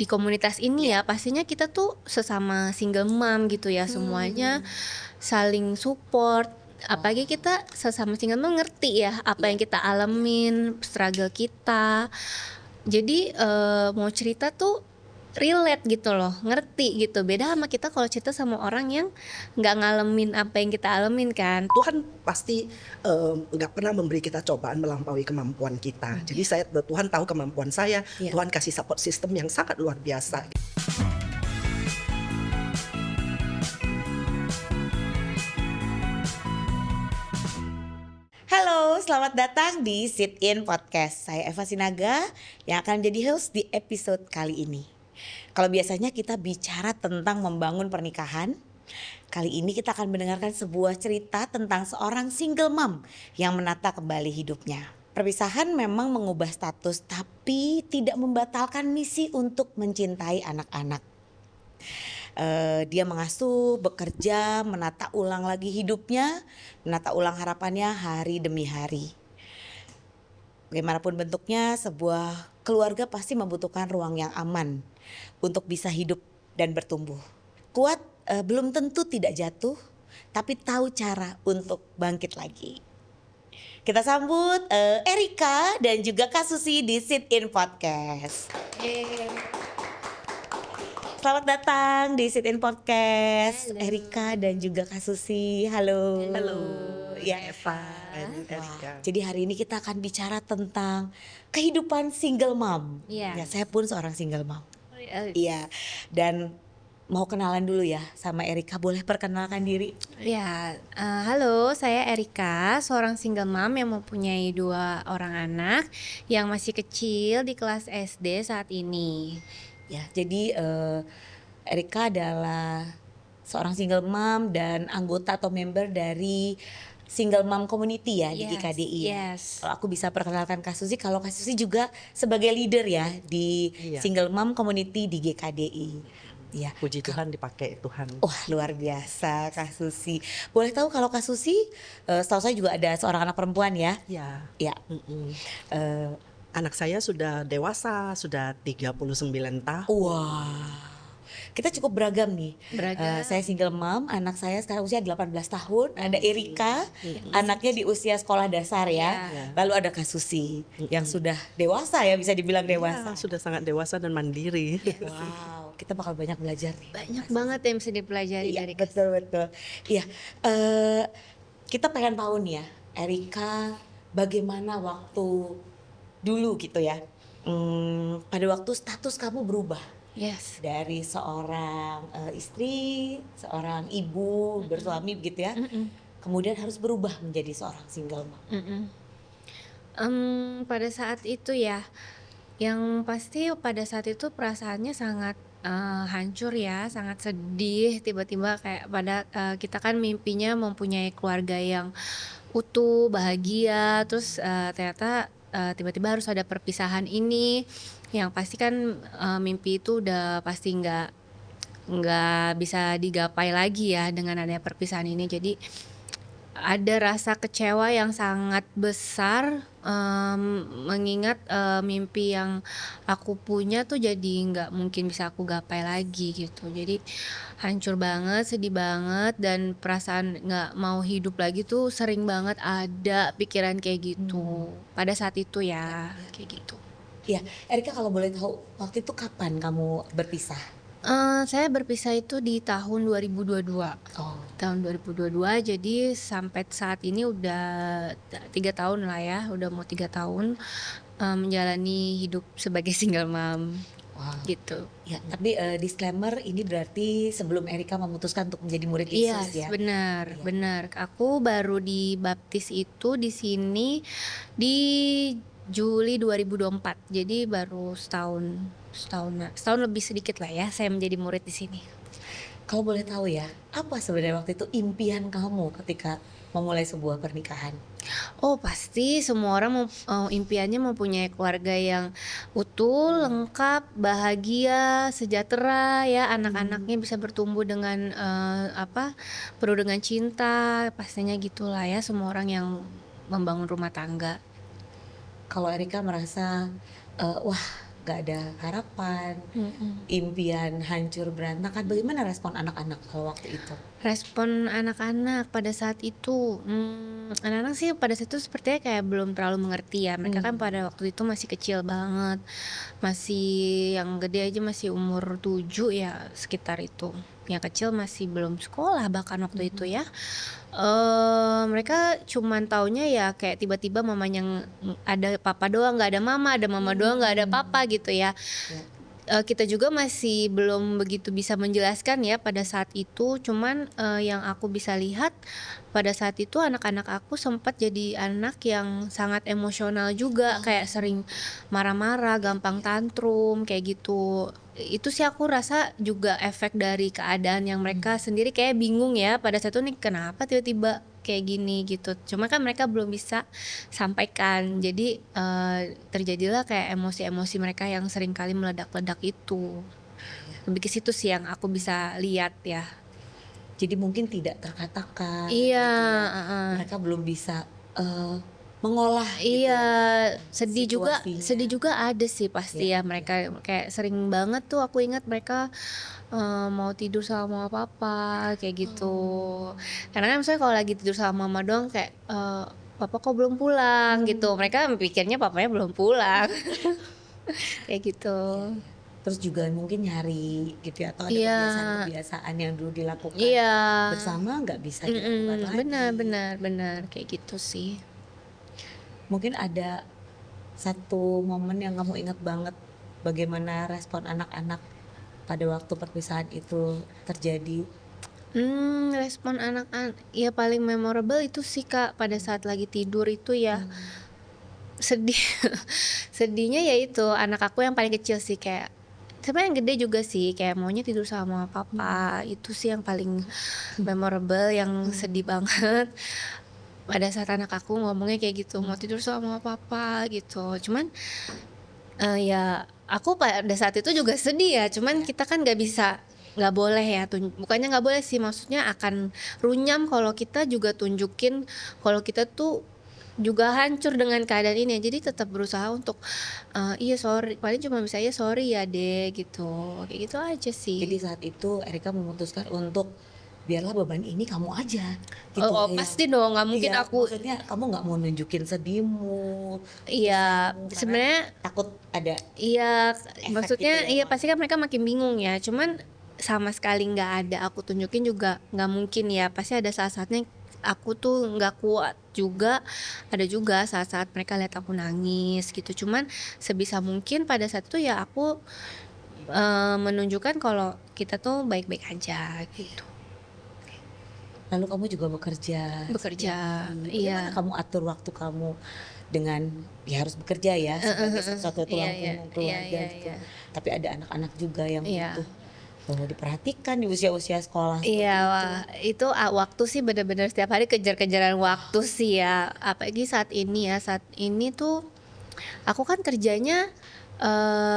di komunitas ini ya pastinya kita tuh sesama single mom gitu ya, semuanya saling support. Apalagi kita sesama single mom ngerti ya apa yang kita alamin, struggle kita. Jadi mau cerita tuh relate gitu loh, ngerti gitu. Beda sama kita kalau cerita sama orang yang nggak ngalamin apa yang kita alamin kan. Tuhan pasti nggak pernah memberi kita cobaan melampaui kemampuan kita. Jadi Tuhan tahu kemampuan saya, Tuhan kasih support system yang sangat luar biasa. Halo, selamat datang di Sit In Podcast. Saya Eva Sinaga yang akan menjadi host di episode kali ini. Kalau biasanya kita bicara tentang membangun pernikahan, kali ini kita akan mendengarkan sebuah cerita tentang seorang single mom yang menata kembali hidupnya. Perpisahan memang mengubah status, tapi tidak membatalkan misi untuk mencintai anak-anak. Dia mengasuh, bekerja, menata ulang lagi hidupnya, menata ulang harapannya hari demi hari. Bagaimanapun bentuknya, sebuah keluarga pasti membutuhkan ruang yang aman untuk bisa hidup dan bertumbuh. Kuat belum tentu tidak jatuh, tapi tahu cara untuk bangkit lagi. Kita sambut Erika dan juga Kak Susi di Sit In Podcast. Selamat datang di Sit In Podcast. Halo. Erika dan juga Kak Susi. Halo. Halo, Ya Eva dan Wah, Erika. jadi hari ini kita akan bicara tentang kehidupan single mom. Iya. Ya, saya pun seorang single mom. Iya. Dan mau kenalan dulu ya sama Erika. Boleh perkenalkan diri? Ya, halo, saya Erika, seorang single mom yang mempunyai 2 orang anak yang masih kecil di kelas SD saat ini. Ya, jadi Erika adalah seorang single mom dan anggota atau member dari Single Mom Community ya di GKDI. Yes. Kalau aku bisa perkenalkan Kak Susi, kalau Kak Susi juga sebagai leader ya di Iya. Single Mom Community di GKDI. Ya. Puji Tuhan dipakai Tuhan. Wah, luar biasa Kak Susi. Boleh tahu kalau Kak Susi, setahu saya juga ada seorang anak perempuan ya? Ya. Ya. Eh, Anak saya sudah dewasa, sudah 39 tahun. Wah, kita cukup beragam nih. Beragam. Saya single mom, anak saya sekarang usia 18 tahun. Ada Erika, anaknya di usia sekolah dasar ya. Iya. Lalu ada Kak Susi yang sudah dewasa ya, bisa dibilang Ya, dewasa. sudah sangat dewasa dan mandiri. Wow, kita bakal banyak belajar nih. Banyak banget yang bisa dipelajari Iya, dari betul. Iya, kita pengen tahu nih ya, Erika, bagaimana waktu dulu gitu ya. Pada waktu status kamu berubah. Yes. Dari seorang istri, seorang ibu, bersuami begitu ya. Kemudian harus berubah menjadi seorang single mom. Pada saat itu ya, yang pasti pada saat itu perasaannya sangat hancur ya, sangat sedih. Tiba-tiba kayak kita kan mimpinya mempunyai keluarga yang utuh, bahagia, terus ternyata tiba-tiba harus ada perpisahan ini, yang pasti kan mimpi itu udah pasti nggak bisa digapai lagi ya dengan adanya perpisahan ini. Jadi ada rasa kecewa yang sangat besar, mengingat mimpi yang aku punya tuh jadi nggak mungkin bisa aku gapai lagi gitu. Jadi hancur banget, sedih banget, dan perasaan nggak mau hidup lagi tuh sering banget ada pikiran kayak gitu. Pada saat itu ya, kayak gitu. Iya, Erika kalau boleh tahu waktu itu kapan kamu berpisah? Saya berpisah itu di tahun 2022. Oh, Tahun 2022, jadi sampai saat ini udah 3 tahun lah ya, udah mau 3 tahun menjalani hidup sebagai single mom wow. gitu. Ya, tapi disclaimer ini berarti sebelum Erika memutuskan untuk menjadi murid Yesus Iya, ya. benar. Aku baru dibaptis itu di sini di Juli 2024. Jadi baru setahun lebih sedikit lah ya saya menjadi murid di sini. Kalau boleh tahu ya, apa sebenarnya waktu itu impian kamu ketika memulai sebuah pernikahan? Oh, pasti semua orang impiannya mempunyai keluarga yang utuh, lengkap, bahagia, sejahtera ya, anak-anaknya bisa bertumbuh dengan penuh dengan cinta, pastinya gitulah ya semua orang yang membangun rumah tangga. Kalau Erika merasa wah nggak ada harapan, Mhm. impian hancur berantakan. Bagaimana respon anak-anak kalau waktu itu? Respon anak-anak pada saat itu, anak-anak sih pada saat itu sepertinya kayak belum terlalu mengerti ya, mereka kan pada waktu itu masih kecil banget, masih yang gede aja masih umur 7 ya sekitar itu, yang kecil masih belum sekolah bahkan waktu itu Mhm. ya. Mereka cuman taunya ya kayak tiba-tiba mamanya ada papa doang, nggak ada mama, ada mama doang nggak ada papa gitu ya. Ya. Kita juga masih belum begitu bisa menjelaskan ya pada saat itu, cuman, yang aku bisa lihat pada saat itu anak-anak aku sempat jadi anak yang sangat emosional juga, kayak Oh, sering marah-marah, ya, gampang ya. tantrum, kayak gitu. Itu sih aku rasa juga efek dari keadaan yang mereka Mhm. sendiri kayak bingung ya pada saat itu nih kenapa tiba-tiba kayak gini gitu. Cuma kan mereka belum bisa sampaikan. Jadi, terjadilah kayak emosi-emosi mereka yang sering kali meledak-ledak itu. Ya. Lebih ke situ sih yang aku bisa lihat ya. Jadi mungkin tidak terkatakan Iya, gitu ya. heeh. Mereka belum bisa, eee, mengolah gitu Iya, ya, sedih situasinya. juga ada sih pasti Ya, ya ya. mereka kayak sering banget tuh aku ingat mereka, mau tidur sama mama papa kayak gitu. Oh. Karena kan misalnya kalau lagi tidur sama mama doang kayak, "Papa kok belum pulang?" gitu, Mmm. mereka mikirnya papanya belum pulang, kayak gitu. Iya, iya. Terus juga mungkin nyari gitu ya, atau ada Iya, kebiasaan-kebiasaan yang dulu dilakukan iya, bersama nggak bisa dilakukan benar lagi. benar benar, kayak gitu sih. Mungkin ada satu momen yang kamu ingat banget, bagaimana respon anak-anak pada waktu perpisahan itu terjadi? Respon ya paling memorable itu sih Kak, pada Mmm. saat lagi tidur itu ya, Mmm. sedih. Sedihnya ya itu, anak aku yang paling kecil sih kayak sebenarnya yang gede juga sih, kayak maunya tidur sama Mmm. papa, itu sih yang paling memorable, yang sedih Mmm. banget. Pada saat anak aku ngomongnya kayak gitu, "Mau Mmm. tidur sama papa," gitu. Cuman, ya aku pada saat itu juga sedih ya, cuman Ya. kita kan nggak boleh ya bukannya nggak boleh sih, maksudnya akan runyam kalau kita juga tunjukin kalau kita tuh juga hancur dengan keadaan ini. Jadi tetap berusaha untuk, "Iya sorry," paling cuma bisa, "Iya sorry ya Dek," gitu. Kayak gitu aja Jadi sih. saat itu Erika memutuskan untuk, biarlah beban ini kamu aja, Oh gitu oh ya yang pasti dong, nggak mungkin iya, aku maksudnya kamu nggak mau nunjukin sedihmu, iya, susahmu, karena sebenarnya takut ada iya, efek gitu maksudnya ya iya pasti langsung. kan mereka makin bingung ya, cuman sama sekali nggak ada aku tunjukin juga nggak mungkin ya, pasti ada saat-saatnya aku tuh nggak kuat juga, ada juga saat-saat mereka lihat aku nangis gitu. Cuman sebisa mungkin pada saat itu ya aku, menunjukkan kalau kita tuh baik-baik aja Iya. gitu, Lalu kamu juga bekerja bekerja. setiap hari. Bagaimana Iya, kamu atur waktu kamu dengan ya harus bekerja ya heeh sebagai heeh, satu iya tulang iya, punggung iya keluarga iya gitu. iya, Tapi ada anak-anak juga yang iya. butuh, diperhatikan di usia-usia sekolah Iya, seperti itu. wah, itu, waktu sih bener-bener setiap hari kejar-kejaran waktu Wah, sih ya, apalagi saat ini tuh aku kan kerjanya,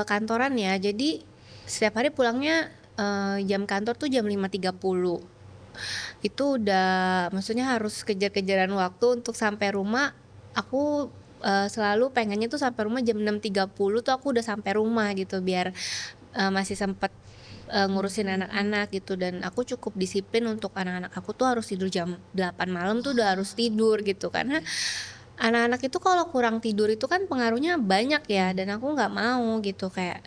kantoran ya, jadi setiap hari pulangnya, jam kantor tuh jam 5.30. Itu udah maksudnya harus kejar-kejaran waktu untuk sampai rumah, aku, selalu pengennya tuh sampai rumah jam 6.30 tuh aku udah sampai rumah gitu, biar, masih sempet, ngurusin anak-anak gitu, dan aku cukup disiplin untuk anak-anak aku tuh harus tidur jam 8 malam tuh udah harus wah, tidur gitu. Karena iya, anak-anak itu kalau kurang tidur itu kan pengaruhnya banyak ya, mmm, dan aku nggak mau gitu, kayak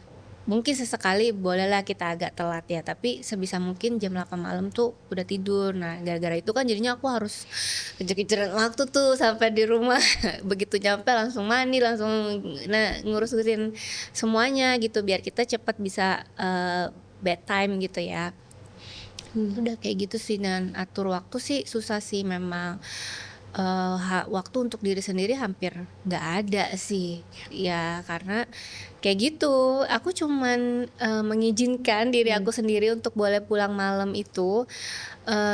mungkin sesekali bolehlah kita agak telat ya, tapi sebisa mungkin jam 8 malam tuh udah tidur. Nah, gara-gara itu kan jadinya aku harus kejar-kejaran waktu tuh sampai di rumah, begitu nyampe langsung mandi, langsung ngurusin semuanya gitu, biar kita cepet bisa, bedtime gitu ya. mmm. Udah kayak gitu sih, dan atur waktu sih susah sih memang, waktu untuk diri sendiri hampir nggak ada sih. Ya karena kayak gitu, aku cuman, mengizinkan diri Mmm. aku sendiri untuk boleh pulang malam itu,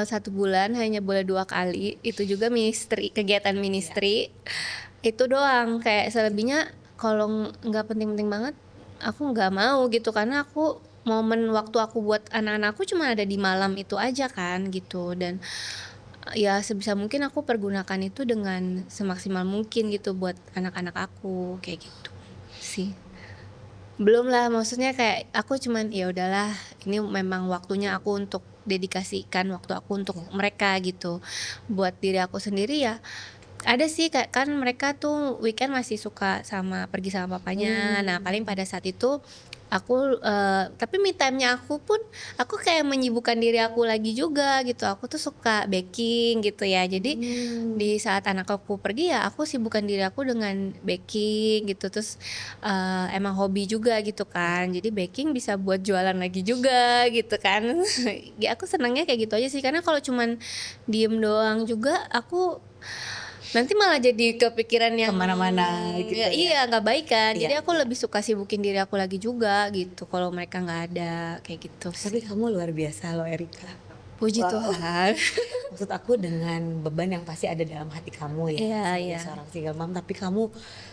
1 bulan hanya boleh 2 kali, itu juga kegiatan Iya, ministry, itu doang. Kayak selebihnya kalau nggak penting-penting banget, aku nggak mau gitu, karena momen waktu aku buat anak-anakku cuma ada di malam itu aja kan gitu, dan, ya sebisa mungkin aku pergunakan itu dengan semaksimal mungkin gitu buat anak-anak aku, kayak gitu sih. Belum lah, maksudnya kayak aku cuman, ya udahlah ini memang waktunya aku untuk dedikasikan waktu aku untuk Ya. mereka gitu. Buat diri aku sendiri ya ada sih, kayak kan mereka tuh weekend masih suka pergi sama papanya. Nah, paling Mmm. pada saat itu aku, tapi me time-nya aku pun, aku kayak menyibukkan diri aku lagi juga gitu. Aku tuh suka baking gitu ya. Jadi Mmm. di saat anak aku pergi ya aku sibukkan diri aku dengan baking gitu. Terus, emang hobi juga gitu Ya. kan. Jadi baking bisa buat jualan lagi juga gitu kan. Ya aku senangnya kayak gitu aja sih, karena kalau cuman diem doang juga aku nanti malah jadi kepikiran Ke yang mana-mana gitu ya ya? iya, nggak baik kan. Iya Jadi aku iya. lebih suka sibukin diri aku lagi juga gitu, kalau mereka nggak ada, kayak gitu Tapi sih. kamu luar biasa loh Erika. Puji Wow. Tuhan. Maksud aku dengan beban yang pasti ada dalam hati kamu ya, Iya sebagai iya, seorang single mom, tapi kamu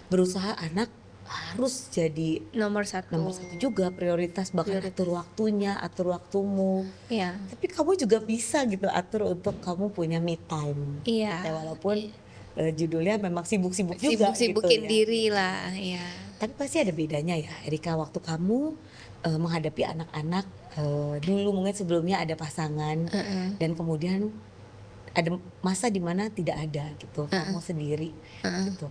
berusaha anak harus jadi nomor satu nomor satu juga, prioritas, bahkan prioritas. atur waktunya, atur waktumu. Iya Tapi kamu juga bisa gitu atur untuk kamu punya me time. iya, Ya walaupun judulnya memang sibuk-sibuk juga gitu sibuk-sibukin ya. diri lah, iya. Tapi pasti ada bedanya ya, Erika, waktu kamu menghadapi anak-anak dulu mungkin sebelumnya ada pasangan Heeh dan kemudian ada masa di mana tidak ada gitu, kamu heeh sendiri heeh. gitu.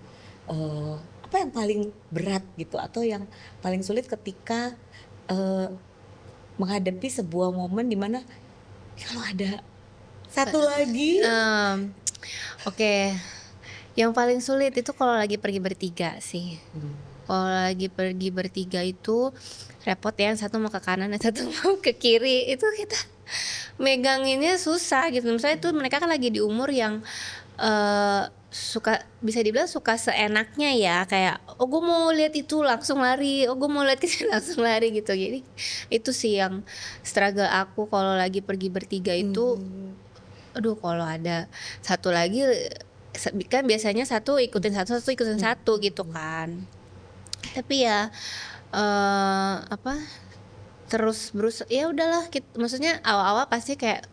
Apa yang paling berat gitu atau yang paling sulit ketika eee, menghadapi sebuah momen di mana kalau ada satu lagi. Mmm, oke, yang paling sulit itu kalau lagi pergi bertiga sih. Mmm. Kalau lagi pergi bertiga itu repot ya, yang satu mau ke kanan, yang satu mau ke kiri, itu kita meganginnya susah gitu. Misalnya tuh mereka kan lagi di umur yang, suka bisa dibilang suka seenaknya ya, kayak, "Oh gue mau lihat itu," langsung lari, "Oh gue mau lihat ke sini," langsung lari gitu. Jadi itu sih yang struggle aku kalau lagi pergi bertiga itu, Mhm. aduh kalau ada satu lagi, kan biasanya satu ikutin satu, satu ikutin Mhm satu gitu mhm. kan. Tapi ya, apa, terus ya udahlah maksudnya awal-awal pasti kayak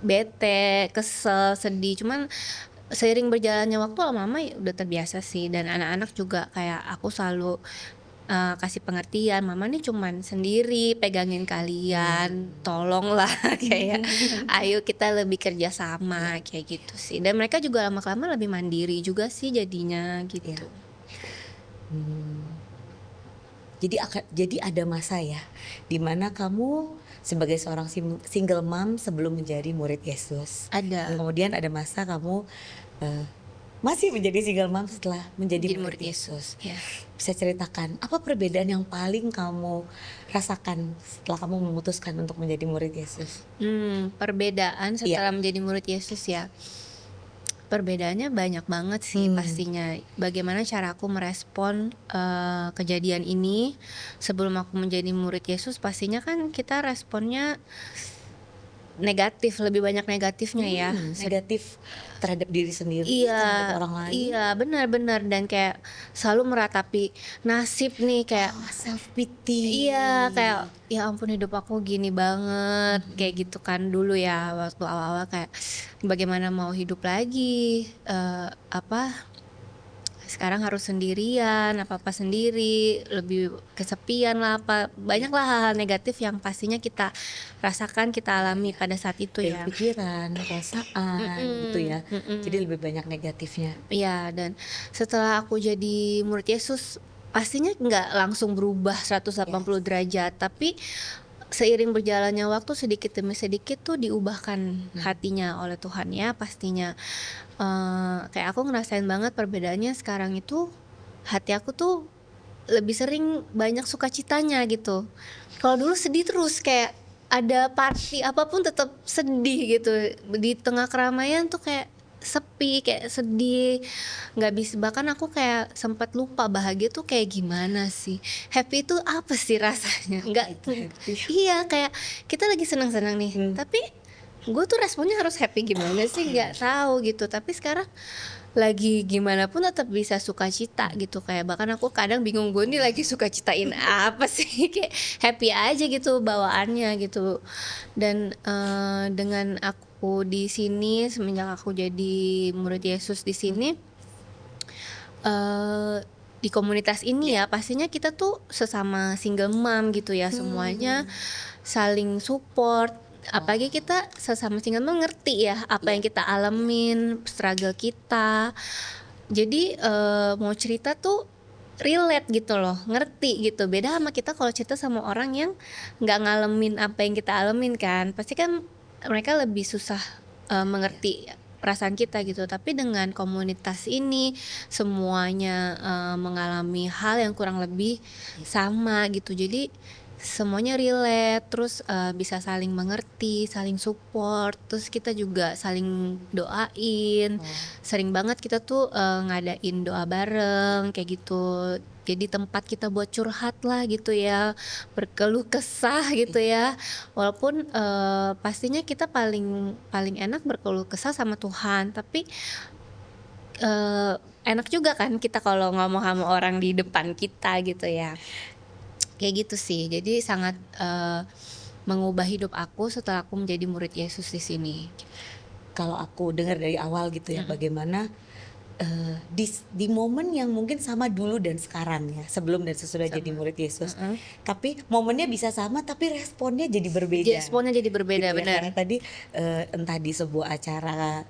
bete, kesel, sedih, cuman seiring berjalannya waktu lama-lama ya udah terbiasa sih, dan anak-anak juga kayak aku selalu, kasih pengertian, "Mama nih cuman sendiri pegangin kalian, Mmm. tolonglah," kayak, "Ayo kita lebih kerja Iya sama," kayak gitu sih. Dan mereka juga lama-kelamaan lebih mandiri juga sih jadinya iya. gitu. Mmm. Jadi ada masa ya, di mana kamu sebagai seorang single mom sebelum menjadi murid Yesus, dan Ada, kemudian ada masa kamu, eee, masih menjadi single mom setelah menjadi jadi murid murid Yesus, Yesus. ya. Bisa ceritakan apa perbedaan yang paling kamu rasakan setelah kamu memutuskan untuk menjadi murid Yesus? Perbedaan Iya. setelah menjadi murid Yesus ya, perbedaannya banyak banget sih Mmm. pastinya. Bagaimana cara aku merespon, kejadian ini sebelum aku menjadi murid Yesus, pastinya kan kita responnya negatif, lebih banyak negatifnya ya. Negatif terhadap diri sendiri, Iya terhadap orang lain? iya, benar benar, dan kayak selalu meratapi nasib nih, kayak Oh, self iya, kayak, pity. "Ya ampun hidup aku gini banget," kayak Mhm. gitu kan dulu ya, waktu awal-awal kayak, bagaimana mau hidup lagi, apa, sekarang harus sendirian, apa-apa sendiri, lebih kesepian lah, apa, Iya. banyaklah hal-hal negatif yang pastinya kita rasakan, kita Iya alami iya. pada saat itu Dari ya. pikiran, perasaan gitu Mhm ya. Jadi mhm. lebih banyak negatifnya. Iya, dan setelah aku jadi murid Yesus, pastinya nggak langsung berubah 180 Yes. derajat, tapi seiring berjalannya waktu sedikit demi sedikit tuh diubahkan Mmm. hatinya oleh Tuhan ya pastinya. Kayak aku ngerasain banget perbedaannya sekarang itu, hati aku tuh lebih sering banyak sukacitanya gitu. Kalau dulu sedih terus, kayak ada party apapun tetap sedih gitu. Di tengah keramaian tuh kayak sepi, kayak sedih, nggak bisa, bahkan aku kayak sempat lupa bahagia tuh kayak gimana sih, happy itu apa sih rasanya, Apa nggak itu happy? iya, kayak kita lagi senang-senang nih, Mmm. tapi gue tuh responnya harus happy gimana sih, nggak tahu gitu. Tapi sekarang lagi gimana pun tetap bisa sukacita gitu, kayak bahkan aku kadang bingung, gue nih lagi sukacitain apa sih, kayak happy aja gitu bawaannya gitu. Dan, dengan aku di sini semenjak aku jadi murid Yesus di sini, eee, di komunitas ini ya pastinya kita tuh sesama single mom gitu ya, semuanya saling support. Apalagi kita sesama single mom ngerti ya apa yang kita alamin, struggle kita. Jadi mau cerita tuh relate gitu loh, ngerti gitu. Beda sama kita kalau cerita sama orang yang nggak ngalamin apa yang kita alamin kan, pasti kan mereka lebih susah mengerti perasaan kita gitu. Tapi dengan komunitas ini semuanya mengalami hal yang kurang lebih sama gitu. Jadi semuanya relate, terus bisa saling mengerti, saling support, terus kita juga saling doain. Sering banget kita tuh ngadain doa bareng kayak gitu. Jadi tempat kita buat curhat lah gitu ya, berkeluh kesah gitu ya. Walaupun pastinya kita paling paling enak berkeluh kesah sama Tuhan, tapi enak juga kan kita kalau ngomong sama orang di depan kita gitu ya. Kayak gitu sih. Jadi sangat mengubah hidup aku setelah aku menjadi murid Yesus di sini. Kalau aku dengar dari awal gitu ya, bagaimana di momen yang mungkin sama dulu dan sekarang ya, sebelum dan sesudah jadi murid Yesus, tapi momennya bisa sama tapi responnya jadi berbeda. Responnya jadi berbeda, Gitu ya, benar. karena tadi entah di sebuah acara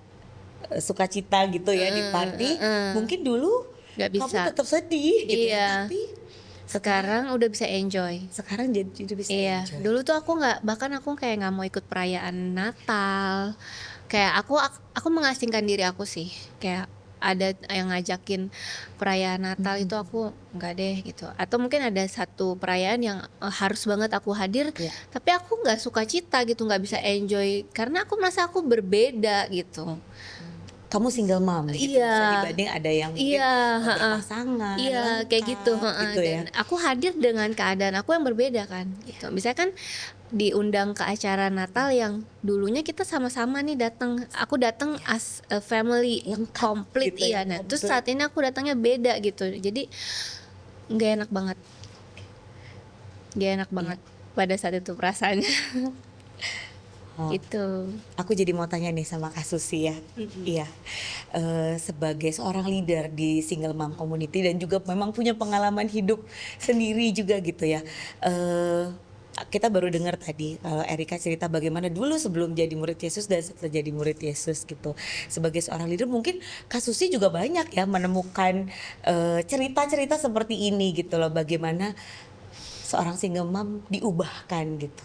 sukacita gitu ya di party, mungkin dulu Nggak kamu bisa. tetap sedih gitu Iya. ya, tapi Sekarang udah bisa enjoy. sekarang jadi bisa Iya, enjoy. dulu tuh aku nggak, bahkan aku kayak nggak mau ikut perayaan Natal. Kayak aku mengasingkan diri aku sih. Kayak ada yang ngajakin perayaan Natal itu aku nggak deh gitu. Atau mungkin ada satu perayaan yang harus banget aku hadir, Iya. tapi aku nggak suka cita gitu, nggak bisa enjoy karena aku merasa aku berbeda gitu. Kamu single mom gitu, Iya. bisa dibanding ada yang mungkin Iya, berpasangan, iya kayak gitu, lengkap gitu ya. dan aku hadir dengan keadaan aku yang berbeda kan gitu. Misalnya kan diundang ke acara Natal yang dulunya kita sama-sama nih datang, aku datang as a family Lengkap complete gitu ya, iya. Nah terus komplit. saat ini aku datangnya beda gitu, jadi nggak enak banget, nggak enak banget pada saat itu perasaannya. Oh. Itu Aku jadi mau tanya nih sama Kak Susi ya. Iya. Sebagai seorang leader di single mom community dan juga memang punya pengalaman hidup sendiri juga gitu ya. Kita baru dengar tadi kalau Erika cerita bagaimana dulu sebelum jadi murid Yesus dan setelah jadi murid Yesus gitu. Sebagai seorang leader mungkin Kak Susi juga banyak ya menemukan cerita-cerita seperti ini gitu loh, bagaimana seorang single mom diubahkan gitu.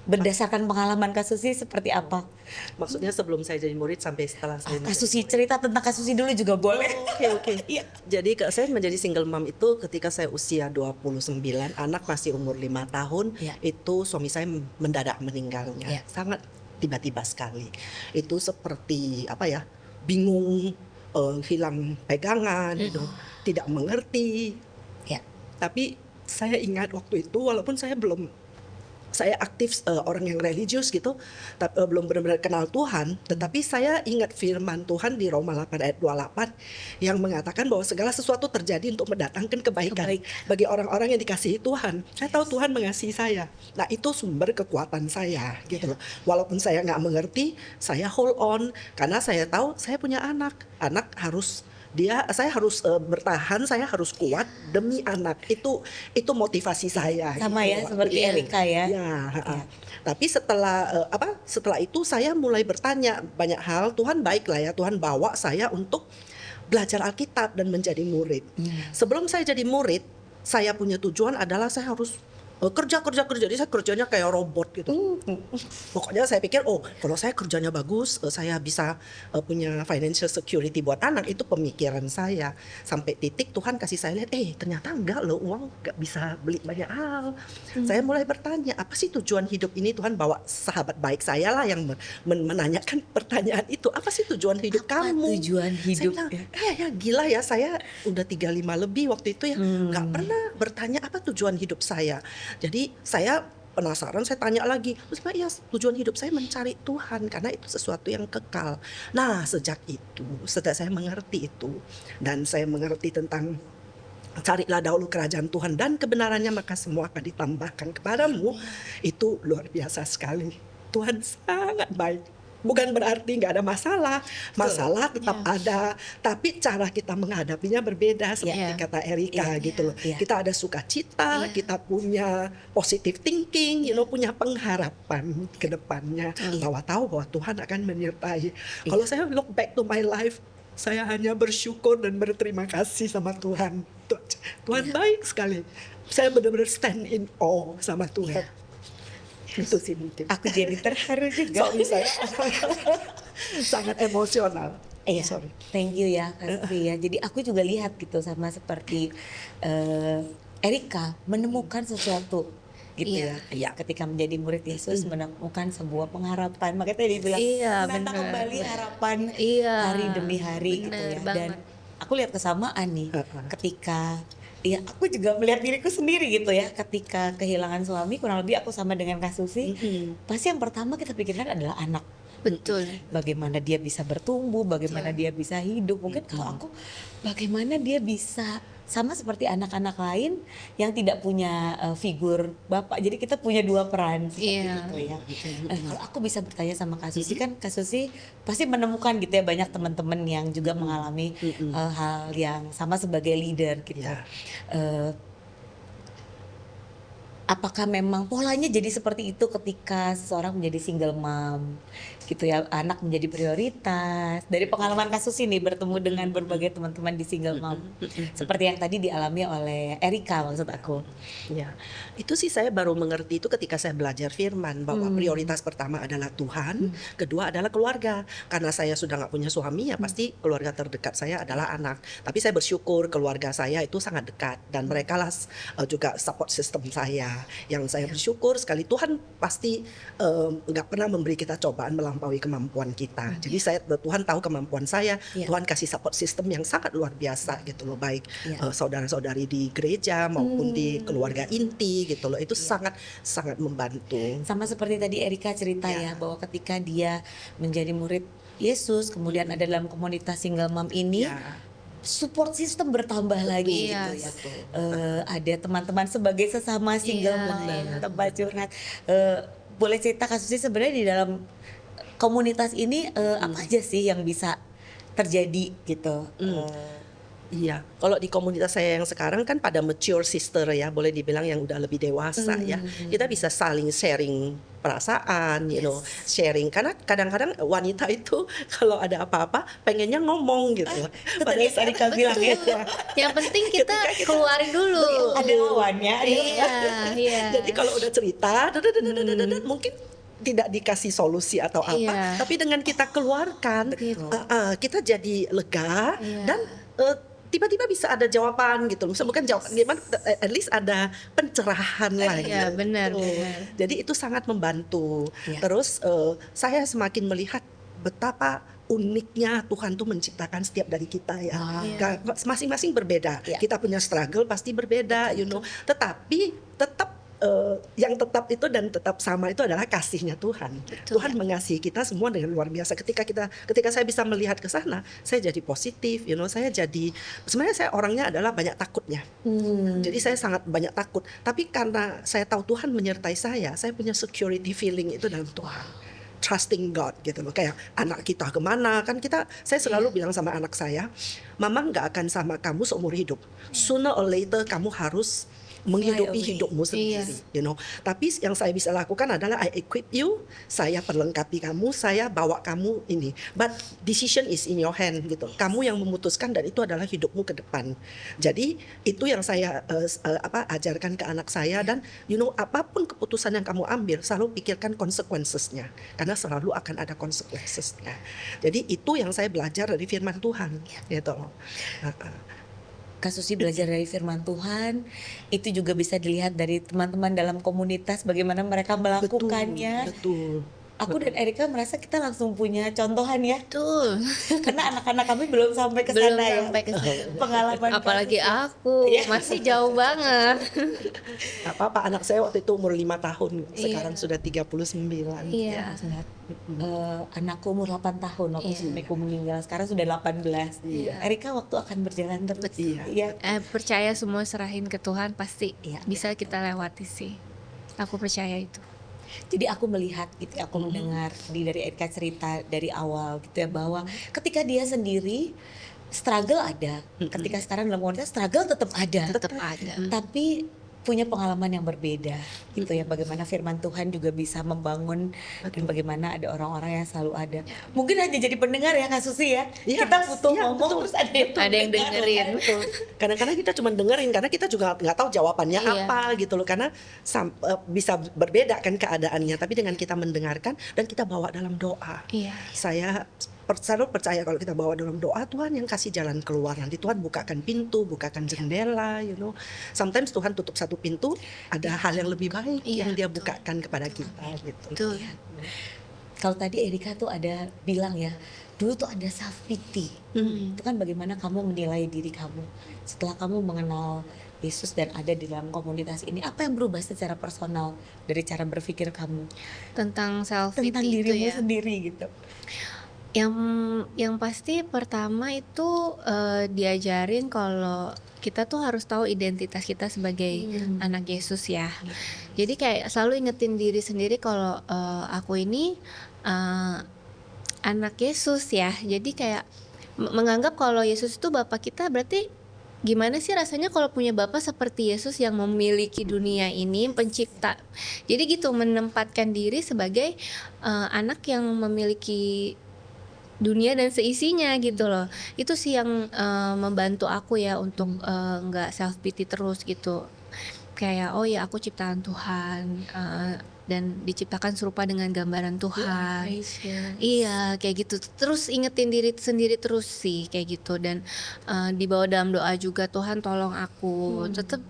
Berdasarkan pengalaman Kak Susi seperti apa? Maksudnya sebelum saya jadi murid sampai setelah saya Kak menjadi Susi murid. cerita tentang Kak Susi dulu juga boleh. Oke. Iya. Jadi saya menjadi single mom itu ketika saya usia 29, anak masih umur 5 tahun, Iya. itu suami saya mendadak meninggalnya. Iya. Sangat tiba-tiba sekali. Itu seperti apa ya? Bingung, hilang pegangan, gitu, tidak mengerti. Iya. Tapi saya ingat waktu itu walaupun saya aktif orang yang religius gitu, tapi belum benar-benar kenal Tuhan, tetapi saya ingat firman Tuhan di Roma 8 ayat 28 yang mengatakan bahwa segala sesuatu terjadi untuk mendatangkan kebaikan bagi orang-orang yang dikasihi Tuhan. Saya tahu Tuhan mengasihi saya. Nah, itu sumber kekuatan saya gitu loh. Walaupun saya nggak mengerti, saya hold on karena saya tahu saya punya anak. Anak harus saya harus bertahan, saya harus kuat demi anak. Itu motivasi saya. Sama gitu ya loh. seperti Iya. Erika ya. Ya, tapi setelah itu saya mulai bertanya banyak hal. Tuhan baik lah ya, Tuhan bawa saya untuk belajar Alkitab dan menjadi murid. Sebelum saya jadi murid, saya punya tujuan adalah saya harus kerja. Jadi saya kerjanya kayak robot gitu. Pokoknya saya pikir, kalau saya kerjanya bagus, saya bisa punya financial security buat anak. Itu pemikiran saya. Sampai titik Tuhan kasih saya lihat, ternyata enggak loh, uang enggak bisa beli banyak hal. Saya mulai bertanya, apa sih tujuan hidup ini? Tuhan bawa sahabat baik saya lah yang menanyakan pertanyaan itu. Apa sih tujuan hidup Apa kamu? tujuan Saya hidup bilang, ya? ya gila ya, saya udah 35 lebih waktu itu ya, nggak pernah bertanya apa tujuan hidup saya. Jadi saya penasaran, saya tanya lagi, terus ya tujuan hidup saya mencari Tuhan karena itu sesuatu yang kekal. Nah, sejak itu, setelah saya mengerti itu dan saya mengerti tentang carilah dahulu kerajaan Tuhan dan kebenarannya, maka semua akan ditambahkan kepadamu. Itu luar biasa sekali. Tuhan sangat baik. Bukan berarti nggak ada masalah, masalah tetap Iya. ada, tapi cara kita menghadapinya berbeda seperti Iya. kata Erika Iya. gitu loh. Iya. Kita ada sukacita, Iya. kita punya positive thinking, punya pengharapan ke depannya Betul. bahwa tahu bahwa Tuhan akan menyertai. Iya. Kalau saya look back to my life, saya hanya bersyukur dan berterima kasih sama Tuhan. Tuhan baik sekali. Saya benar-benar stand in awe sama Tuhan. Itu sih mungkin. Aku jadi terharu juga. Sorry saya sangat emosional. Iya, Sorry. thank you ya Kak Sri ya. Jadi aku juga lihat gitu sama seperti Erika menemukan sesuatu gitu Iya. ya. Ketika menjadi murid Yesus menemukan sebuah pengharapan. Makanya tadi bilang Iya, menata bener. kembali harapan Iya, hari demi hari gitu bener ya. Dan banget. aku lihat kesamaan nih Heeh. ketika ya aku juga melihat diriku sendiri gitu ya ketika kehilangan suami kurang lebih aku sama dengan Kak Susi. Pasti yang pertama kita pikirkan adalah anak. Betul. Bagaimana dia bisa bertumbuh, bagaimana dia bisa hidup. Mungkin kalau aku, bagaimana dia bisa sama seperti anak-anak lain yang tidak punya figur bapak. Jadi kita punya dua peran seperti Iya. itu ya. Kalau aku bisa bertanya sama Kak Susi kan, Kak Susi pasti menemukan gitu ya banyak teman-teman yang juga mengalami hal yang sama sebagai leader gitu. Iya. Apakah memang polanya jadi seperti itu ketika seseorang menjadi single mom gitu ya, anak menjadi prioritas. Dari pengalaman kasus ini bertemu dengan berbagai teman-teman di single mom seperti yang tadi dialami oleh Erika maksud aku. Ya, itu sih saya baru mengerti itu ketika saya belajar firman bahwa prioritas pertama adalah Tuhan, kedua adalah keluarga. Karena saya sudah nggak punya suami ya pasti keluarga terdekat saya adalah anak. Tapi saya bersyukur keluarga saya itu sangat dekat dan mereka lah juga support system saya. Yang saya bersyukur sekali Tuhan pasti nggak pernah memberi kita cobaan melampaui kemampuan kita. Jadi Tuhan tahu kemampuan saya, Iya. Tuhan kasih support system yang sangat luar biasa gitu loh, baik Iya. saudara-saudari di gereja maupun di keluarga inti gitu loh. Itu sangat sangat membantu. Sama seperti tadi Erika cerita ya bahwa ketika dia menjadi murid Yesus kemudian ada dalam komunitas single mom ini Ya. support system bertambah lagi Iya, gitu ya. betul. Ada teman-teman sebagai sesama single Iya, mom, iya. tempat curhat. Boleh cerita kasusnya sebenarnya di dalam komunitas ini apa aja sih yang bisa terjadi gitu? Iya, kalau di komunitas saya yang sekarang kan pada mature sister ya, boleh dibilang yang udah lebih dewasa ya. Kita bisa saling sharing perasaan, sharing. Karena kadang-kadang wanita itu kalau ada apa-apa pengennya ngomong gitu. Itu tadi yang Erika bilang ya. Yang penting kita keluarin dulu. Ada lawannya. Iya, iya. Jadi kalau udah cerita, mungkin tidak dikasih solusi atau apa, Iya. tapi dengan kita keluarkan, Betul. kita jadi lega Iya. dan tiba-tiba bisa ada jawaban gitu. Misalnya bukan jawaban gimana, at least ada pencerahan lah. Iya, gitu. benar, benar. Jadi itu sangat membantu. Iya. Terus saya semakin melihat betapa uniknya Tuhan tuh menciptakan setiap dari kita ya. Iya. Masing-masing berbeda. Iya. Kita punya struggle pasti berbeda, Tetapi tetap yang tetap itu dan tetap sama itu adalah kasihnya Tuhan. Betul. Tuhan mengasihi kita semua dengan luar biasa. Ketika saya bisa melihat ke sana, saya jadi positif, Saya jadi sebenarnya saya orangnya adalah banyak takutnya. Jadi saya sangat banyak takut. Tapi karena saya tahu Tuhan menyertai saya punya security feeling itu dalam Tuhan. Trusting God gitu loh. Kayak anak kita kemana kan saya selalu bilang sama anak saya, Mama nggak akan sama kamu seumur hidup. Sooner or later kamu harus menghidupi away. hidupmu sendiri, Tapi yang saya bisa lakukan adalah I equip you, saya perlengkapi kamu, saya bawa kamu ini. But decision is in your hand gitu. Kamu yang memutuskan dan itu adalah hidupmu ke depan. Jadi itu yang saya ajarkan ke anak saya dan apapun keputusan yang kamu ambil selalu pikirkan consequences-nya karena selalu akan ada consequences-nya. Jadi itu yang saya belajar dari firman Tuhan, gitu. Kak Susi belajar dari firman Tuhan, itu juga bisa dilihat dari teman-teman dalam komunitas bagaimana mereka melakukannya. Betul. Aku dan Erika merasa kita langsung punya contohan ya, Betul. karena anak-anak kami belum sampai ke Belum sana ya. sampai ke sana. Pengalaman Apalagi Kak Susi. aku Iya. masih jauh banget. Apa anak saya waktu itu umur 5 tahun, Iya. sekarang sudah 39. Iya. Anakku umur 8 tahun waktu Iya. suamiku meninggal, sekarang sudah 18. Iya. Erika waktu akan berjalan terus. Iya. Percaya semua serahin ke Tuhan pasti Iya. bisa kita lewati sih. Aku percaya itu. Jadi aku melihat gitu ya, aku Mhm. mendengar dari Erika cerita dari awal gitu ya, bahwa ketika dia sendiri struggle ada, ketika Mhm. sekarang dalam komunitas struggle tetap ada, Tetap Tetap. ada. tapi punya pengalaman yang berbeda gitu ya, Mhm. bagaimana firman Tuhan juga bisa membangun dan Betul. bagaimana ada orang-orang yang selalu ada. Ya, Mungkin hanya jadi pendengar ya Kak Susi ya, Iya, kita butuh iya, ngomong betul, terus ada yang betul, ada yang mendengar loh dengerin. kan. betul. Kadang-kadang kita cuma dengerin karena kita juga nggak tahu jawabannya Iya, apa gitu loh, karena bisa berbeda kan keadaannya, tapi dengan kita mendengarkan dan kita bawa dalam doa. iya, iya. Saya selalu percaya kalau kita bawa dalam doa, Tuhan yang kasih jalan keluar. Nanti Tuhan bukakan pintu, bukakan jendela, you know. Sometimes Tuhan tutup satu pintu, ada hal yang lebih baik Iya, yang Dia betul. bukakan kepada kita gitu. Betul. Kalau tadi Erika tuh ada bilang ya, dulu tuh ada self pity. Hmm. Itu kan bagaimana kamu menilai diri kamu setelah kamu mengenal Yesus dan ada di dalam komunitas ini. Apa yang berubah secara personal dari cara berpikir kamu Tentang self tentang pity itu dirimu ya. sendiri gitu? Yang yang pasti pertama itu, diajarin kalau kita tuh harus tahu identitas kita sebagai anak Yesus ya. Jadi kayak selalu ingetin diri sendiri kalau, aku ini, eee, anak Yesus ya. Jadi kayak menganggap kalau Yesus itu Bapa kita, berarti gimana sih rasanya kalau punya Bapa seperti Yesus yang memiliki dunia ini, pencipta. Jadi gitu, menempatkan diri sebagai, anak yang memiliki dunia dan seisinya gitu loh. Itu sih yang, membantu aku ya untuk, nggak self pity terus gitu. Kayak, oh ya aku ciptaan Tuhan, dan diciptakan serupa dengan gambaran You are Tuhan. precious. Iya, kayak gitu. Terus ingetin diri sendiri terus sih, kayak gitu. Dan, dibawa dalam doa juga, Tuhan tolong aku. Tetep,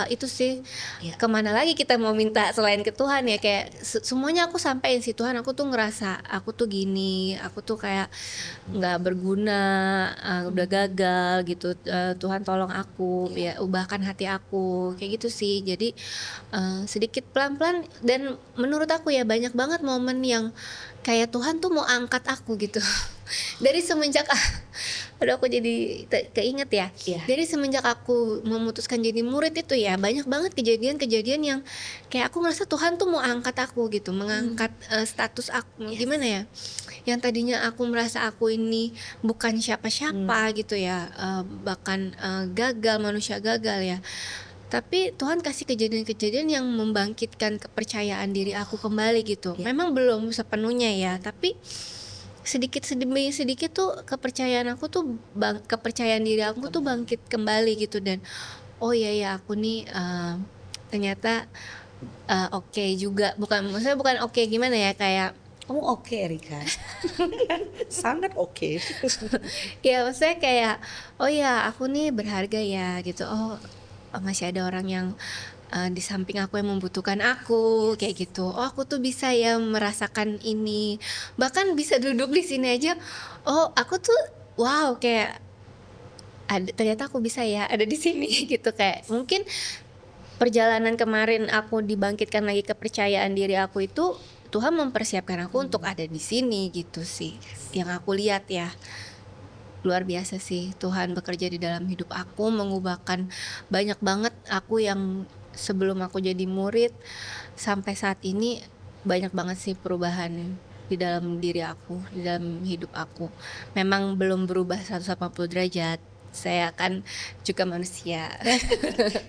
itu sih, Ya. kemana lagi kita mau minta selain ke Tuhan ya, kayak semuanya aku sampein sih, Tuhan aku tuh ngerasa aku tuh gini, aku tuh kayak nggak berguna, udah gagal gitu, Tuhan tolong aku, Ya. ya ubahkan hati aku, kayak gitu sih. Jadi, sedikit pelan-pelan dan menurut aku ya banyak banget momen yang kayak Tuhan tuh mau angkat aku gitu. Dari semenjak aduh aku jadi keinget ya, Ya. dari semenjak aku memutuskan jadi murid itu ya, banyak banget kejadian-kejadian yang kayak aku ngerasa Tuhan tuh mau angkat aku gitu, mengangkat, status aku, Yes. gimana ya, yang tadinya aku merasa aku ini bukan siapa-siapa gitu ya, bahkan, gagal, manusia gagal ya. Tapi Tuhan kasih kejadian-kejadian yang membangkitkan kepercayaan diri aku kembali gitu. Ya. Memang belum sepenuhnya ya, tapi sedikit demi sedikit tuh kepercayaan aku tuh kepercayaan diri aku tuh bangkit kembali gitu. Dan oh iya ya aku nih, ternyata, oke juga, bukan maksudnya bukan oke gimana ya, kayak Kamu oke Erika. Sangat oke. ya maksudnya kayak, oh ya aku nih berharga ya gitu, oh, masih ada orang yang, di samping aku yang membutuhkan aku, kayak gitu. Oh aku tuh bisa ya merasakan ini, bahkan bisa duduk di sini aja, oh aku tuh wow kayak ternyata aku bisa ya ada di sini gitu. Kayak mungkin perjalanan kemarin aku dibangkitkan lagi kepercayaan diri aku itu, Tuhan mempersiapkan aku untuk ada di sini gitu sih, yang aku lihat ya. Luar biasa sih Tuhan bekerja di dalam hidup aku, mengubahkan banyak banget aku yang sebelum aku jadi murid, sampai saat ini banyak banget sih perubahan di dalam diri aku, di dalam hidup aku. Memang belum berubah 180 derajat, saya kan juga manusia.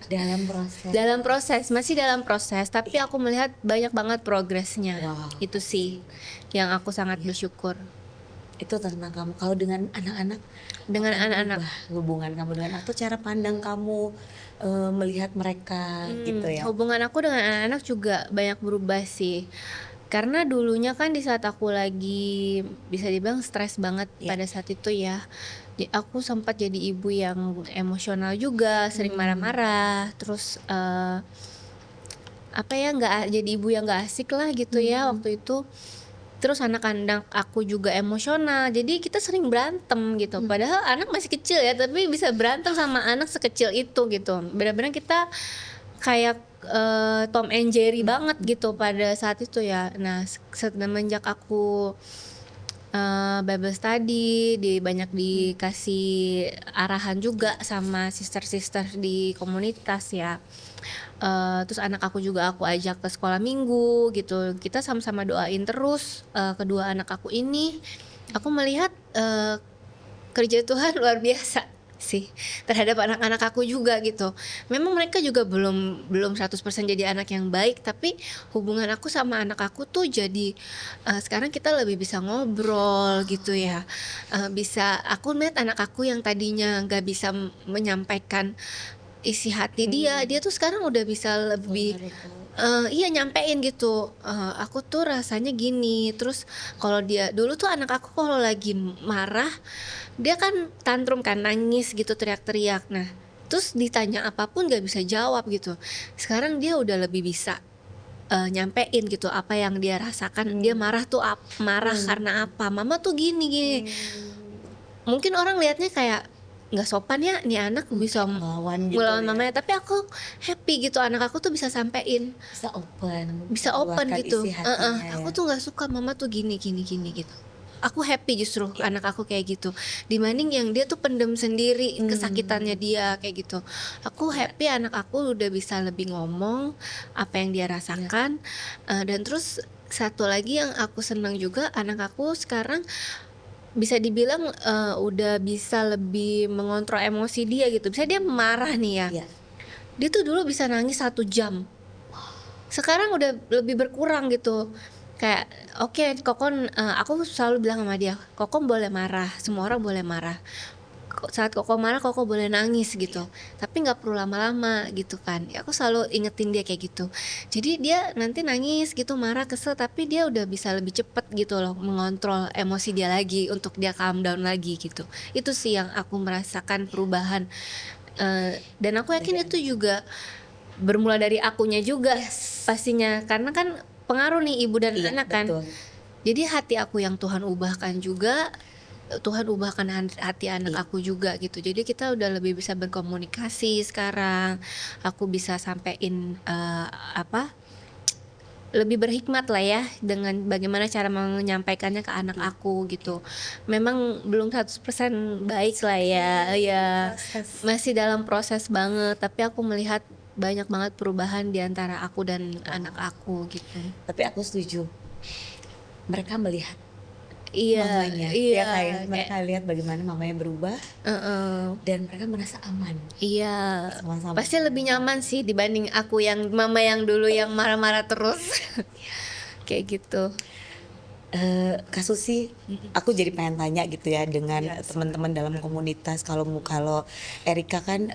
Dalam proses. Dalam proses, masih dalam proses, tapi aku melihat banyak banget progresnya. Wow. Itu sih yang aku sangat bersyukur. Itu tentang kamu. Kalau dengan anak-anak, Dengan apa yang anak-anak, berubah hubungan kamu dengan atau cara pandang kamu melihat mereka gitu ya? hubungan aku dengan anak-anak juga banyak berubah sih. Karena dulunya kan di saat aku lagi bisa dibilang stres banget Ya. pada saat itu ya. Aku sempat jadi ibu yang emosional juga, sering marah-marah, terus apa ya, nggak jadi ibu yang nggak asik lah gitu ya waktu itu. Terus anak-anak aku juga emosional, jadi kita sering berantem gitu. Padahal anak masih kecil ya, tapi bisa berantem sama anak sekecil itu gitu. Benar-benar kita kayak, Tom and Jerry banget gitu pada saat itu ya. Nah, semenjak aku, Bible study, banyak dikasih arahan juga sama sister-sister di komunitas ya. Terus anak aku juga aku ajak ke sekolah minggu gitu, kita sama-sama doain terus, kedua anak aku ini. Aku melihat, kerja Tuhan luar biasa sih terhadap anak-anak aku juga gitu. Memang mereka juga belum belum 100% jadi anak yang baik, tapi hubungan aku sama anak aku tuh jadi, sekarang kita lebih bisa ngobrol gitu ya, bisa aku melihat anak aku yang tadinya nggak bisa menyampaikan isi hati dia, dia tuh sekarang udah bisa lebih, iya nyampein gitu, "Aku tuh rasanya gini." Terus kalau dia dulu tuh anak aku kalau lagi marah, dia kan tantrum kan, nangis gitu, teriak-teriak. Nah, terus ditanya apapun nggak bisa jawab gitu. Sekarang dia udah lebih bisa, nyampein gitu apa yang dia rasakan, dia marah tuh marah karena apa, "Mama tuh gini gini." Mungkin orang lihatnya kayak, nggak sopan ya nih anak bisa Melawan gitu ngelawan ya, mamanya, tapi aku happy gitu anak aku tuh bisa sampein, bisa open, bisa bisa open meluapkan gitu, isi hatinya "Aku ya. tuh nggak suka mama tuh gini gini gini," gitu. Aku happy justru Ya. anak aku kayak gitu, dibanding yang dia tuh pendem sendiri kesakitannya Mmm, dia kayak gitu. Aku iya happy anak aku udah bisa lebih ngomong apa yang dia iya. rasakan, dan terus satu lagi yang aku senang juga anak aku sekarang bisa dibilang, udah bisa lebih mengontrol emosi dia gitu. Misalnya dia marah nih ya, Iya. dia tuh dulu bisa nangis 1 jam, sekarang udah lebih berkurang gitu. Kayak, "Oke Kokon," aku selalu bilang sama dia, "Kokom boleh marah, semua orang boleh marah. Saat Koko marah, Koko boleh nangis gitu, tapi nggak perlu lama-lama," gitu kan. Ya aku selalu ingetin dia kayak gitu. Jadi dia nanti nangis gitu, marah, kesel, tapi dia udah bisa lebih cepet gitu loh mengontrol emosi dia lagi untuk dia calm down lagi gitu. Itu sih yang aku merasakan perubahan, dan aku Dari yakin itu anak. juga bermula dari akunya juga Yes. pastinya, karena kan pengaruh nih ibu dan Iya anak kan. betul. Jadi hati aku yang Tuhan ubahkan juga, Tuhan ubahkan hati anak Iya. aku juga gitu. Jadi kita udah lebih bisa berkomunikasi sekarang. Aku bisa sampein, apa, lebih berhikmat lah ya dengan bagaimana cara menyampaikannya ke anak Iya aku iya. gitu. Memang belum 100% baik lah ya, ya Proses. masih dalam proses banget, tapi aku melihat banyak banget perubahan di antara aku dan anak Wow, aku gitu. tapi aku setuju, mereka melihat Iya mamanya, iya, ya Kak ya, kayak mereka lihat bagaimana mamanya berubah heeh. dan mereka merasa aman Iya, bersama-sama pasti dengan lebih mama. nyaman sih dibanding aku yang mama yang dulu yang marah-marah terus, kayak gitu. Kak Susi, aku jadi pengen tanya gitu ya dengan Ya, teman-teman dalam silakan. komunitas kalau kalau Erika kan,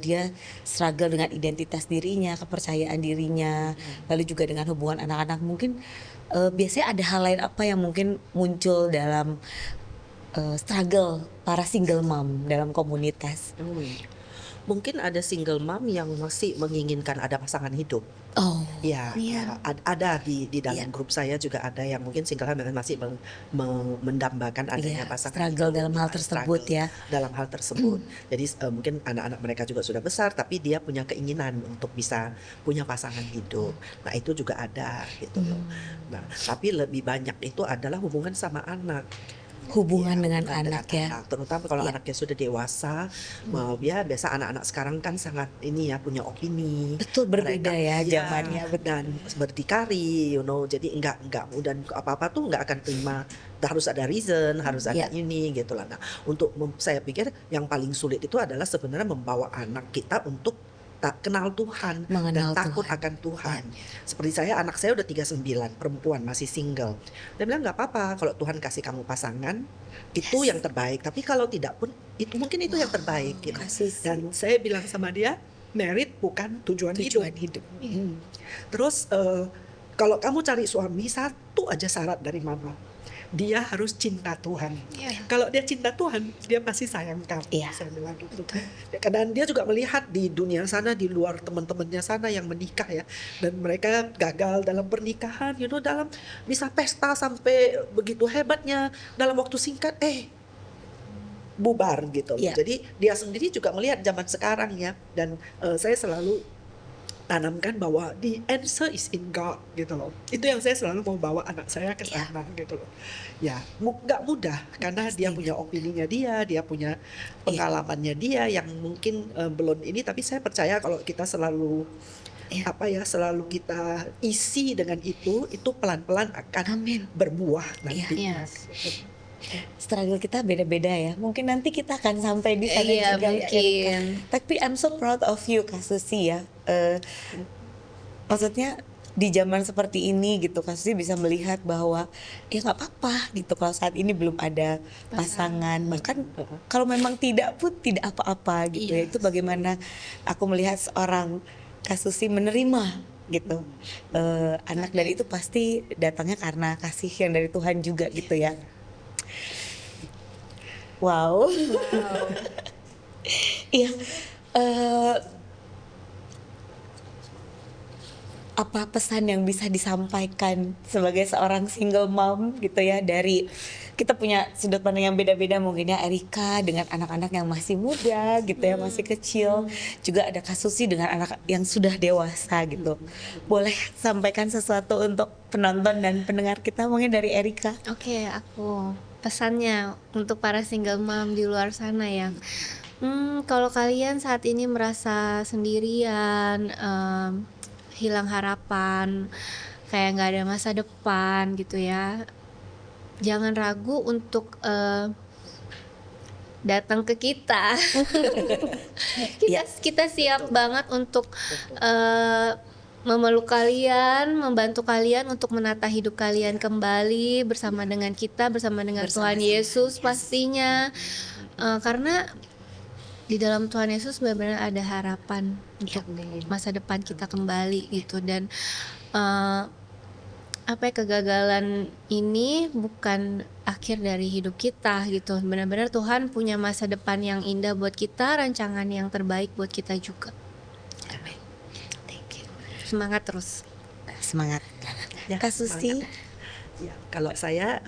dia struggle dengan identitas dirinya, kepercayaan dirinya, lalu juga dengan hubungan anak-anak mungkin, biasanya ada hal lain apa yang mungkin muncul dalam, struggle para single mom dalam komunitas? Hmm. Mungkin ada single mom yang masih menginginkan ada pasangan hidup. Oh, Ya, iya ada di iya dalam grup saya juga ada yang mungkin single mom masih mendambakan iya, adanya pasangan struggle hidup, dalam hal tersebut struggle ya. dalam hal tersebut. Jadi mungkin anak-anak mereka juga sudah besar, tapi dia punya keinginan untuk bisa punya pasangan hidup. Nah itu juga ada gitu loh. Mmm, Nah tapi lebih banyak itu adalah hubungan sama anak. hubungan Iya, dengan hubungan dengan anak ya? anak, terutama kalau Iya, anaknya sudah dewasa, ya biasa anak-anak sekarang kan sangat ini ya, punya opini, betul berbeda mereka ya iya, zamannya, betul. dan berdikari, jadi enggak dan apa-apa tuh enggak akan terima, harus ada reason, harus ada Iya, ini gitu lah. Nah, untuk saya pikir yang paling sulit itu adalah sebenarnya membawa anak kita untuk kenal Tuhan dan mengenal takut Tuhan. akan Iya. Tuhan. Seperti anak saya udah 39, perempuan, masih single. Dia bilang, "Nggak apa-apa kalau Tuhan kasih kamu pasangan, itu Yes. yang terbaik. Tapi kalau tidak pun, itu mungkin itu yang terbaik," Wow, gitu. Kak Susi, Dan saya bilang sama dia, "Merit bukan tujuan hidup." tujuan hidup. Mhm. Terus, kalau kamu cari suami, satu aja syarat dari mama, dia harus cinta Tuhan. Iya, Kalau dia cinta Tuhan, dia pasti sayang kamu, Iya, saya bilang gitu. betul. Dan dia juga melihat di dunia sana, di luar teman-temannya sana yang menikah ya, dan mereka gagal dalam pernikahan, dalam bisa pesta sampai begitu hebatnya, dalam waktu singkat, bubar gitu loh. Iya, Jadi dia sendiri juga melihat zaman sekarang ya, dan saya selalu tanamkan bahwa the answer is in God gitu loh. Itu yang saya selalu mau bawa anak saya ke sana gitu loh. Ya, nggak mudah karena dia Pasti. punya opininya dia punya pengalamannya dia yang mungkin belum ini. Tapi saya percaya kalau kita selalu Iya. selalu kita isi dengan itu pelan-pelan akan Amin. berbuah nanti. Iya. Struggle kita beda-beda ya. Mungkin nanti kita akan sampai di sana Iya, juga ya, Erika. mungkin. Tapi I'm so proud of you, Kak Susi ya. Maksudnya di zaman seperti ini gitu, Kak Susi bisa melihat bahwa ya nggak apa-apa gitu kalau saat ini belum ada pasangan. Bahkan kalau memang tidak pun tidak apa-apa gitu ya. Iya. Itu bagaimana aku melihat seorang Kak Susi menerima gitu anak, dan itu pasti datangnya karena kasih yang dari Tuhan juga gitu ya. Wow. Iya. Apa pesan yang bisa disampaikan sebagai seorang single mom gitu ya, dari kita punya sudut pandang yang beda-beda mungkin ya, Erika dengan anak-anak yang masih muda gitu ya, masih kecil, juga ada Kak Susi dengan anak yang sudah dewasa gitu. Boleh sampaikan sesuatu untuk penonton dan pendengar kita mungkin dari Erika? Oke, aku pesannya untuk para single mom di luar sana ya. Kalau kalian saat ini merasa sendirian, hilang harapan, kayak nggak ada masa depan gitu ya, jangan ragu untuk datang ke kita. Kita siap banget untuk memeluk kalian, membantu kalian untuk menata hidup kalian kembali bersama dengan kita, bersama dengan Tuhan Yesus pastinya. Karena di dalam Tuhan Yesus benar-benar ada harapan untuk masa depan kita kembali gitu. Dan kegagalan ini bukan akhir dari hidup kita gitu. Benar-benar Tuhan punya masa depan yang indah buat kita, rancangan yang terbaik buat kita juga. Amin. Thank you. Semangat terus. Semangat. Ya, Kak Susi? semangat. Ya, kalau saya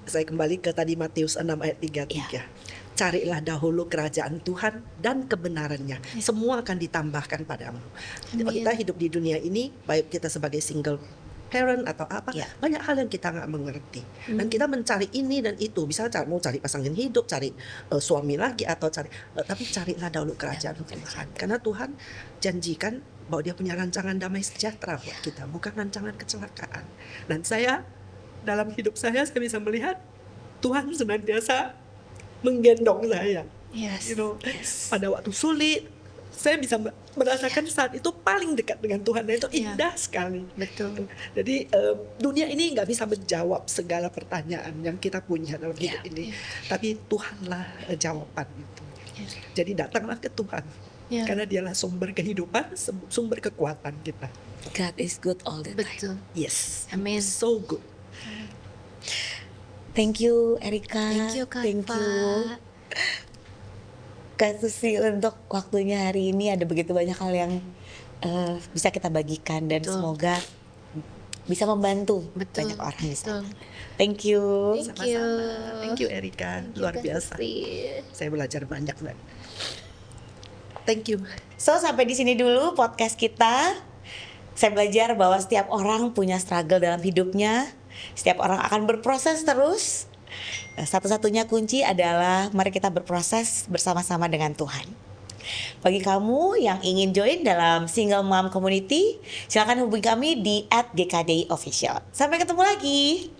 kembali ke tadi Matius 6 ayat 33. Carilah dahulu kerajaan Tuhan dan kebenarannya. Semua akan ditambahkan padamu. Amin. Kita hidup di dunia ini, baik kita sebagai single parent atau apa, banyak hal yang kita nggak mengerti. Dan kita mencari ini dan itu. Bisa mau cari pasangan hidup, cari suami lagi, atau tapi carilah dahulu kerajaan Tuhan. Karena Tuhan janjikan bahwa dia punya rancangan damai sejahtera buat kita, bukan rancangan kecelakaan. Dan dalam hidup saya bisa melihat Tuhan senantiasa menggendong saya. Yes. Pada waktu sulit, saya bisa merasakan saat itu paling dekat dengan Tuhan, dan itu indah sekali. Betul. Jadi dunia ini nggak bisa menjawab segala pertanyaan yang kita punya dalam hidup ini, tapi Tuhanlah jawaban itu. Jadi datanglah ke Tuhan, karena Dialah sumber kehidupan, sumber kekuatan kita. God is good all the time. Betul. Yes, Amin. so good. Thank you Erika. Thank you Kak. Thank you Kak Susi untuk waktunya hari ini. Ada begitu banyak hal yang bisa kita bagikan, dan Betul. semoga bisa membantu Betul. banyak orang di sana. Betul. Thank you. Thank you. Sama-sama. Thank you Erika, luar Kak biasa. Susi. Saya belajar banyak. Thank you. So sampai di sini dulu podcast kita. Saya belajar bahwa setiap orang punya struggle dalam hidupnya. Setiap orang akan berproses terus. Satu-satunya kunci adalah mari kita berproses bersama-sama dengan Tuhan. Bagi kamu yang ingin join dalam Single Mom Community, silakan hubungi kami di @GKDI Official. Sampai ketemu lagi.